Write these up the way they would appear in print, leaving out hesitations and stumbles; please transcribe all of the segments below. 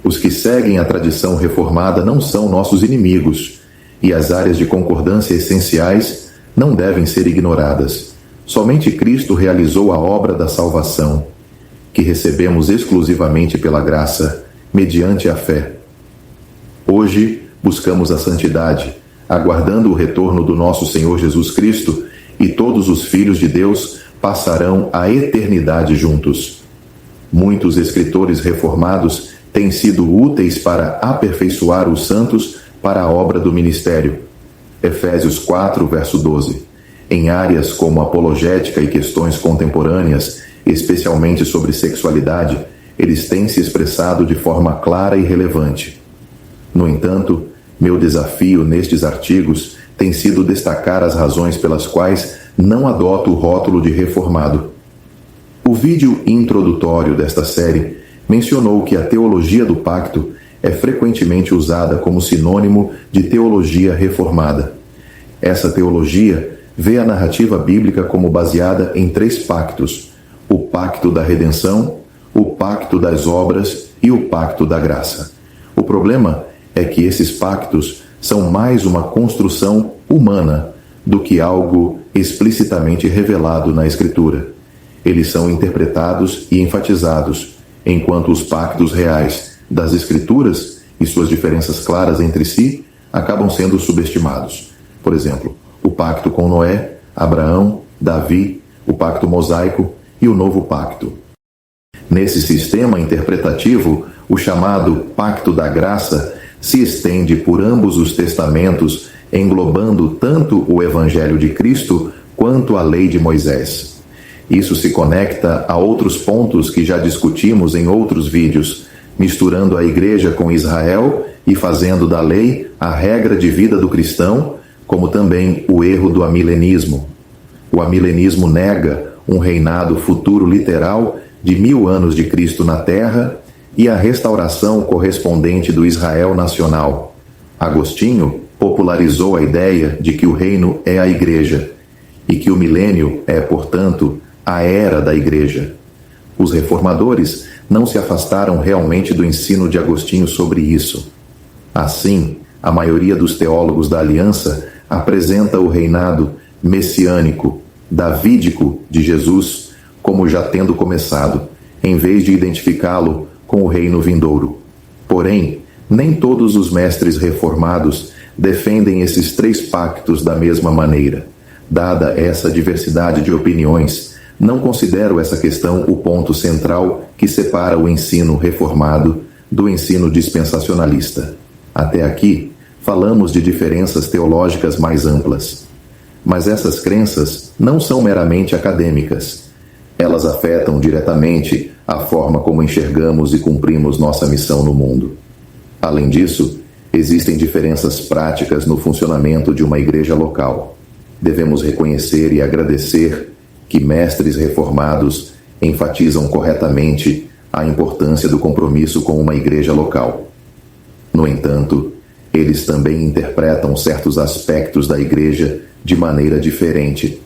Os que seguem a tradição reformada não são nossos inimigos, e as áreas de concordância essenciais não devem ser ignoradas. Somente Cristo realizou a obra da salvação, que recebemos exclusivamente pela graça, mediante a fé. Hoje, buscamos a santidade, aguardando o retorno do nosso Senhor Jesus Cristo, e todos os filhos de Deus passarão a eternidade juntos. Muitos escritores reformados têm sido úteis para aperfeiçoar os santos para a obra do ministério. Efésios 4, verso 12. Em áreas como apologética e questões contemporâneas, especialmente sobre sexualidade, eles têm se expressado de forma clara e relevante. No entanto, meu desafio nestes artigos tem sido destacar as razões pelas quais não adoto o rótulo de reformado. O vídeo introdutório desta série mencionou que a teologia do pacto é frequentemente usada como sinônimo de teologia reformada. Essa teologia vê a narrativa bíblica como baseada em 3 pactos: o pacto da redenção, o pacto das obras e o pacto da graça. O problema é que esses pactos são mais uma construção humana do que algo explicitamente revelado na Escritura. Eles são interpretados e enfatizados, enquanto os pactos reais das Escrituras e suas diferenças claras entre si acabam sendo subestimados. Por exemplo, o pacto com Noé, Abraão, Davi, o pacto mosaico e o novo pacto. Nesse sistema interpretativo, o chamado Pacto da Graça se estende por ambos os testamentos, englobando tanto o Evangelho de Cristo quanto a lei de Moisés. Isso se conecta a outros pontos que já discutimos em outros vídeos, misturando a Igreja com Israel e fazendo da lei a regra de vida do cristão, como também o erro do amilenismo. O amilenismo nega um reinado futuro literal de 1000 anos de Cristo na Terra e a restauração correspondente do Israel nacional. Agostinho popularizou a ideia de que o reino é a Igreja e que o milênio é, portanto, a era da Igreja. Os reformadores não se afastaram realmente do ensino de Agostinho sobre isso. Assim, a maioria dos teólogos da Aliança apresenta o reinado messiânico, davídico de Jesus como já tendo começado, em vez de identificá-lo com o reino vindouro. Porém, nem todos os mestres reformados defendem esses 3 pactos da mesma maneira. Dada essa diversidade de opiniões, não considero essa questão o ponto central que separa o ensino reformado do ensino dispensacionalista. Até aqui, falamos de diferenças teológicas mais amplas. Mas essas crenças não são meramente acadêmicas. Elas afetam diretamente a forma como enxergamos e cumprimos nossa missão no mundo. Além disso, existem diferenças práticas no funcionamento de uma igreja local. Devemos reconhecer e agradecer que mestres reformados enfatizam corretamente a importância do compromisso com uma igreja local. No entanto, eles também interpretam certos aspectos da igreja de maneira diferente,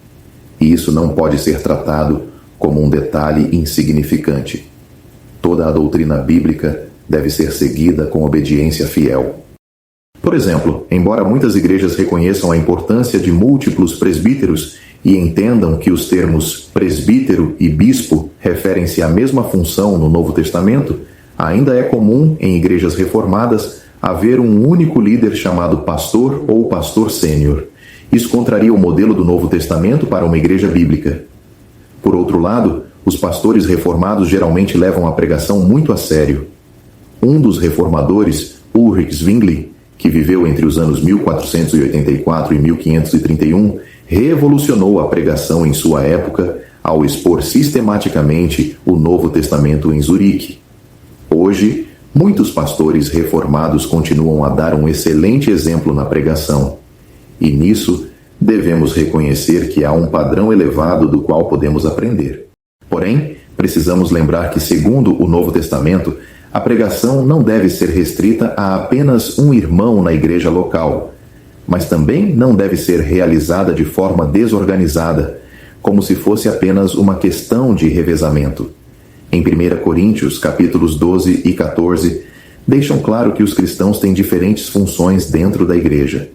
e isso não pode ser tratado como um detalhe insignificante. Toda a doutrina bíblica deve ser seguida com obediência fiel. Por exemplo, embora muitas igrejas reconheçam a importância de múltiplos presbíteros e entendam que os termos presbítero e bispo referem-se à mesma função no Novo Testamento, ainda é comum em igrejas reformadas haver um único líder chamado pastor ou pastor sênior. Isso contraria o modelo do Novo Testamento para uma igreja bíblica. Por outro lado, os pastores reformados geralmente levam a pregação muito a sério. Um dos reformadores, Ulrich Zwingli, que viveu entre os anos 1484 e 1531, revolucionou a pregação em sua época ao expor sistematicamente o Novo Testamento em Zurique. Hoje, muitos pastores reformados continuam a dar um excelente exemplo na pregação. E nisso, devemos reconhecer que há um padrão elevado do qual podemos aprender. Porém, precisamos lembrar que, segundo o Novo Testamento, a pregação não deve ser restrita a apenas um irmão na igreja local, mas também não deve ser realizada de forma desorganizada, como se fosse apenas uma questão de revezamento. Em 1 Coríntios, capítulos 12 e 14, deixam claro que os cristãos têm diferentes funções dentro da igreja.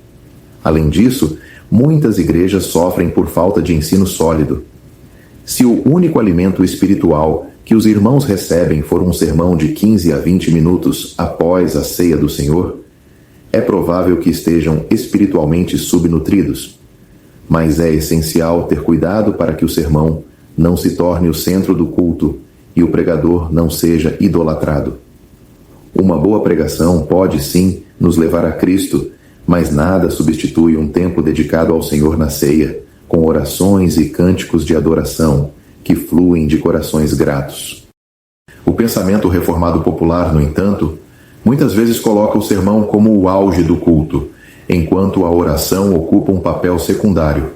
Além disso, muitas igrejas sofrem por falta de ensino sólido. Se o único alimento espiritual que os irmãos recebem for um sermão de 15 a 20 minutos após a ceia do Senhor, é provável que estejam espiritualmente subnutridos. Mas é essencial ter cuidado para que o sermão não se torne o centro do culto e o pregador não seja idolatrado. Uma boa pregação pode, sim, nos levar a Cristo, mas nada substitui um tempo dedicado ao Senhor na ceia, com orações e cânticos de adoração que fluem de corações gratos. O pensamento reformado popular, no entanto, muitas vezes coloca o sermão como o auge do culto, enquanto a oração ocupa um papel secundário.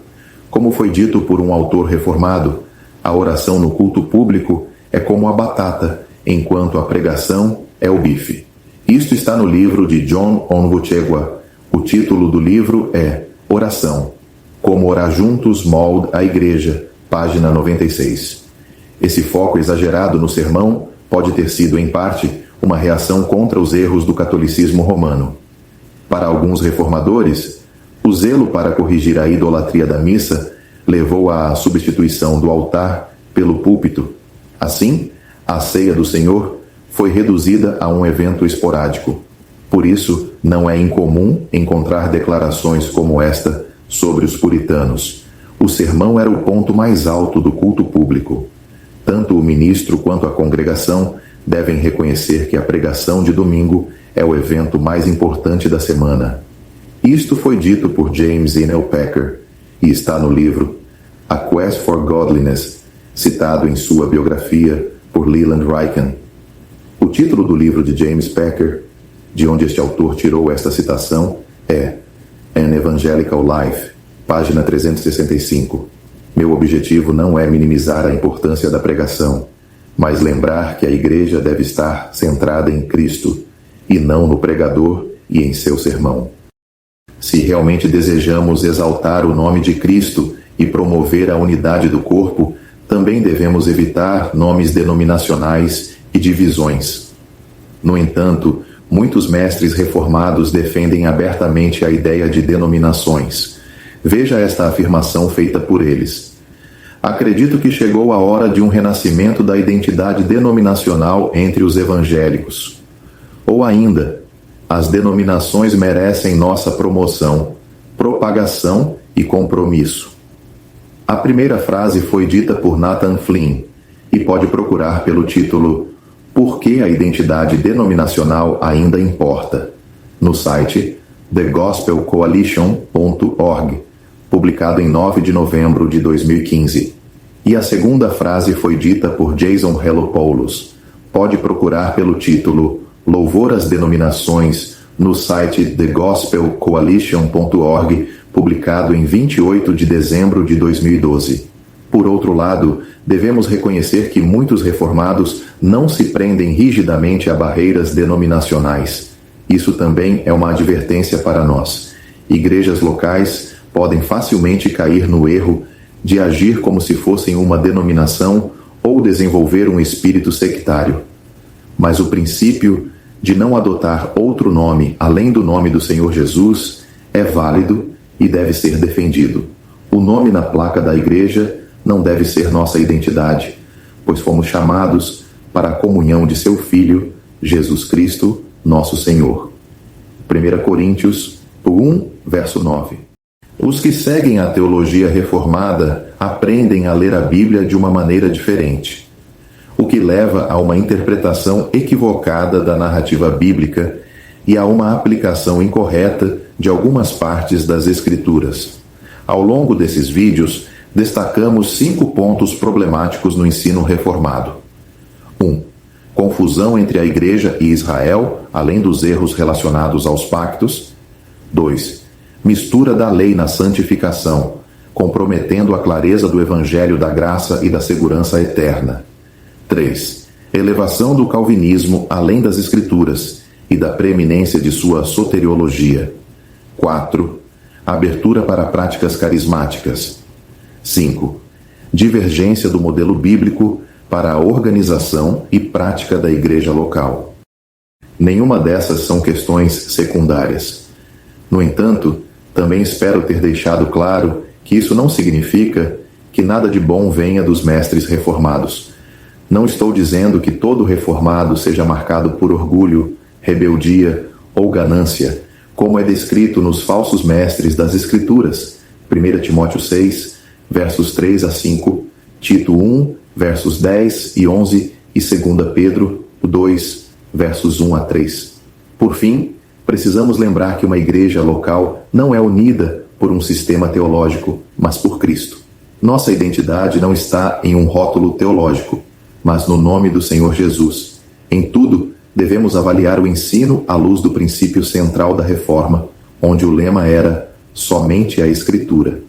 Como foi dito por um autor reformado, a oração no culto público é como a batata, enquanto a pregação é o bife. Isto está no livro de John Onwuchekwa. O título do livro é Oração. Como orar juntos molda a igreja, página 96. Esse foco exagerado no sermão pode ter sido, em parte, uma reação contra os erros do catolicismo romano. Para alguns reformadores, o zelo para corrigir a idolatria da missa levou à substituição do altar pelo púlpito. Assim, a ceia do Senhor foi reduzida a um evento esporádico. Por isso, não é incomum encontrar declarações como esta sobre os puritanos. O sermão era o ponto mais alto do culto público. Tanto o ministro quanto a congregação devem reconhecer que a pregação de domingo é o evento mais importante da semana. Isto foi dito por James Inell Packer e está no livro A Quest for Godliness, citado em sua biografia por Leland Ryken. O título do livro de James Packer, de onde este autor tirou esta citação, é An Evangelical Life, página 365. Meu objetivo não é minimizar a importância da pregação, mas lembrar que a igreja deve estar centrada em Cristo, e não no pregador e em seu sermão. Se realmente desejamos exaltar o nome de Cristo e promover a unidade do corpo, também devemos evitar nomes denominacionais e divisões. No entanto, muitos mestres reformados defendem abertamente a ideia de denominações. Veja esta afirmação feita por eles. Acredito que chegou a hora de um renascimento da identidade denominacional entre os evangélicos. Ou ainda, as denominações merecem nossa promoção, propagação e compromisso. A primeira frase foi dita por Nathan Flynn e pode procurar pelo título Por que a identidade denominacional ainda importa? No site thegospelcoalition.org, publicado em 9 de novembro de 2015. E a segunda frase foi dita por Jason Helopoulos. Pode procurar pelo título Louvor às Denominações no site thegospelcoalition.org, publicado em 28 de dezembro de 2012. Por outro lado, devemos reconhecer que muitos reformados não se prendem rigidamente a barreiras denominacionais. Isso também é uma advertência para nós. Igrejas locais podem facilmente cair no erro de agir como se fossem uma denominação ou desenvolver um espírito sectário. Mas o princípio de não adotar outro nome além do nome do Senhor Jesus é válido e deve ser defendido. O nome na placa da igreja não deve ser nossa identidade, pois fomos chamados para a comunhão de seu Filho, Jesus Cristo, nosso Senhor. 1 Coríntios 1, verso 9. Os que seguem a teologia reformada aprendem a ler a Bíblia de uma maneira diferente, o que leva a uma interpretação equivocada da narrativa bíblica e a uma aplicação incorreta de algumas partes das Escrituras. Ao longo desses vídeos, destacamos 5 pontos problemáticos no ensino reformado. 1. Confusão entre a Igreja e Israel, além dos erros relacionados aos pactos. 2. Mistura da lei na santificação, comprometendo a clareza do Evangelho da graça e da segurança eterna. 3. Elevação do calvinismo além das Escrituras e da preeminência de sua soteriologia. 4. Abertura para práticas carismáticas. 5. Divergência do modelo bíblico para a organização e prática da igreja local. Nenhuma dessas são questões secundárias. No entanto, também espero ter deixado claro que isso não significa que nada de bom venha dos mestres reformados. Não estou dizendo que todo reformado seja marcado por orgulho, rebeldia ou ganância, como é descrito nos falsos mestres das Escrituras, 1 Timóteo 6, versos 3 a 5, Tito 1, versos 10 e 11 e 2 Pedro 2, versos 1 a 3. Por fim, precisamos lembrar que uma igreja local não é unida por um sistema teológico, mas por Cristo. Nossa identidade não está em um rótulo teológico, mas no nome do Senhor Jesus. Em tudo, devemos avaliar o ensino à luz do princípio central da Reforma, onde o lema era somente a Escritura.